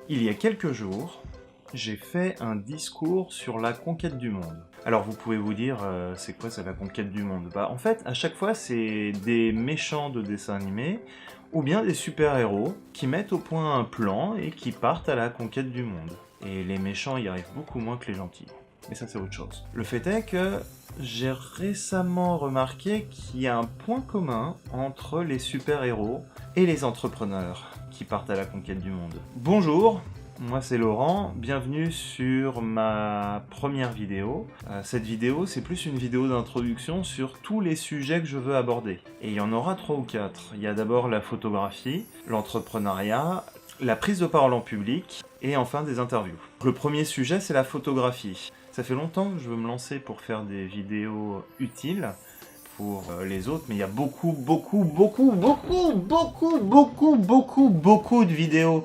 Il y a quelques jours, j'ai fait un discours sur la conquête du monde. Alors vous pouvez vous dire, c'est quoi ça la conquête du monde? Bah en fait, à chaque fois, c'est des méchants de dessins animés, ou bien des super-héros qui mettent au point un plan et qui partent à la conquête du monde. Et les méchants y arrivent beaucoup moins que les gentils. Mais ça c'est autre chose. Le fait est que j'ai récemment remarqué qu'il y a un point commun entre les super-héros et les entrepreneurs qui partent à la conquête du monde. Bonjour, moi c'est Laurent, bienvenue sur ma première vidéo. Cette vidéo c'est plus une vidéo d'introduction sur tous les sujets que je veux aborder. Et il y en aura 3 ou 4. Il y a d'abord la photographie, l'entrepreneuriat, la prise de parole en public et enfin des interviews. Le premier sujet c'est la photographie. Ça fait longtemps que je veux me lancer pour faire des vidéos utiles pour les autres, mais il y a beaucoup de vidéos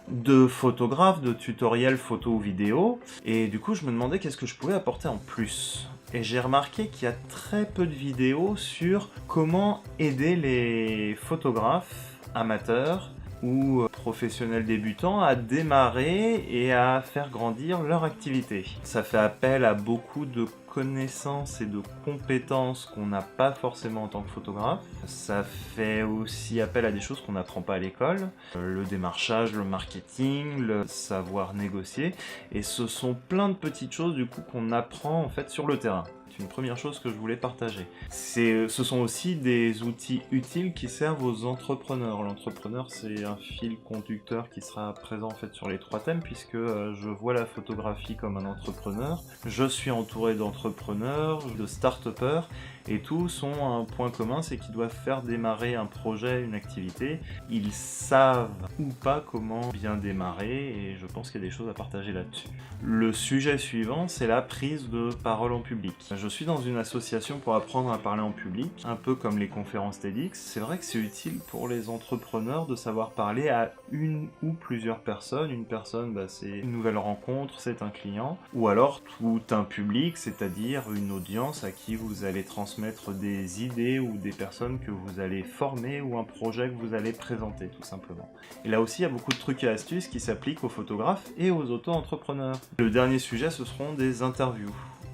de photographes, de tutoriels photo ou vidéo, et du coup je me demandais qu'est-ce que je pouvais apporter en plus. Et j'ai remarqué qu'il y a très peu de vidéos sur comment aider les photographes amateurs ou professionnels débutants à démarrer et à faire grandir leur activité. Ça fait appel à beaucoup de connaissances et de compétences qu'on n'a pas forcément en tant que photographe. Ça fait aussi appel à des choses qu'on n'apprend pas à l'école, le démarchage, le marketing, le savoir négocier, et ce sont plein de petites choses du coup qu'on apprend en fait sur le terrain. C'est une première chose que je voulais partager. Ce sont aussi des outils utiles qui servent aux entrepreneurs. L'entrepreneur, c'est un fil conducteur qui sera présent en fait sur les 3 thèmes, puisque je vois la photographie comme un entrepreneur. Je suis entouré d'entrepreneurs, de start-upers, et tous ont un point commun, c'est qu'ils doivent faire démarrer un projet, une activité. Ils savent ou pas comment bien démarrer, et je pense qu'il y a des choses à partager là-dessus. Le sujet suivant, c'est la prise de parole en public. Je suis dans une association pour apprendre à parler en public, un peu comme les conférences TEDx. C'est vrai que c'est utile pour les entrepreneurs de savoir parler à une ou plusieurs personnes. Une personne, c'est une nouvelle rencontre, c'est un client, ou alors tout un public, c'est-à-dire une audience à qui vous allez transmettre des idées ou des personnes que vous allez former ou un projet que vous allez présenter tout simplement. Et là aussi il y a beaucoup de trucs et astuces qui s'appliquent aux photographes et aux auto-entrepreneurs. Le dernier sujet ce seront des interviews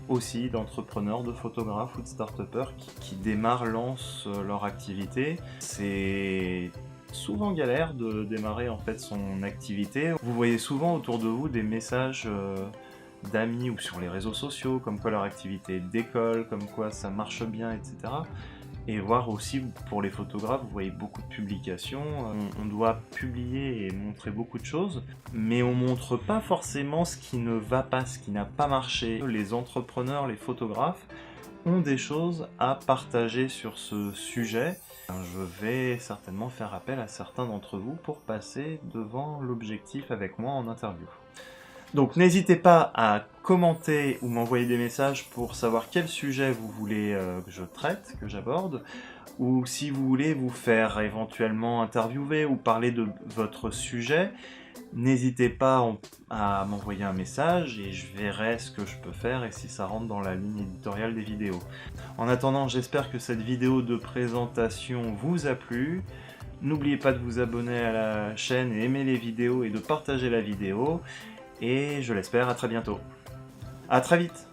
aussi d'entrepreneurs, de photographes ou de start-upers qui démarrent, lancent leur activité. C'est souvent galère de démarrer en fait son activité. Vous voyez souvent autour de vous des messages d'amis ou sur les réseaux sociaux, comme quoi leur activité décolle, comme quoi ça marche bien, etc. Et voir aussi, pour les photographes, vous voyez beaucoup de publications, on doit publier et montrer beaucoup de choses, mais on montre pas forcément ce qui ne va pas, ce qui n'a pas marché. Les entrepreneurs, les photographes ont des choses à partager sur ce sujet. Je vais certainement faire appel à certains d'entre vous pour passer devant l'objectif avec moi en interview. Donc n'hésitez pas à commenter ou m'envoyer des messages pour savoir quel sujet vous voulez que je traite, que j'aborde, ou si vous voulez vous faire éventuellement interviewer ou parler de votre sujet, n'hésitez pas à m'envoyer un message et je verrai ce que je peux faire et si ça rentre dans la ligne éditoriale des vidéos. En attendant, j'espère que cette vidéo de présentation vous a plu. N'oubliez pas de vous abonner à la chaîne et aimer les vidéos et de partager la vidéo. Et je l'espère, à très bientôt. À très vite!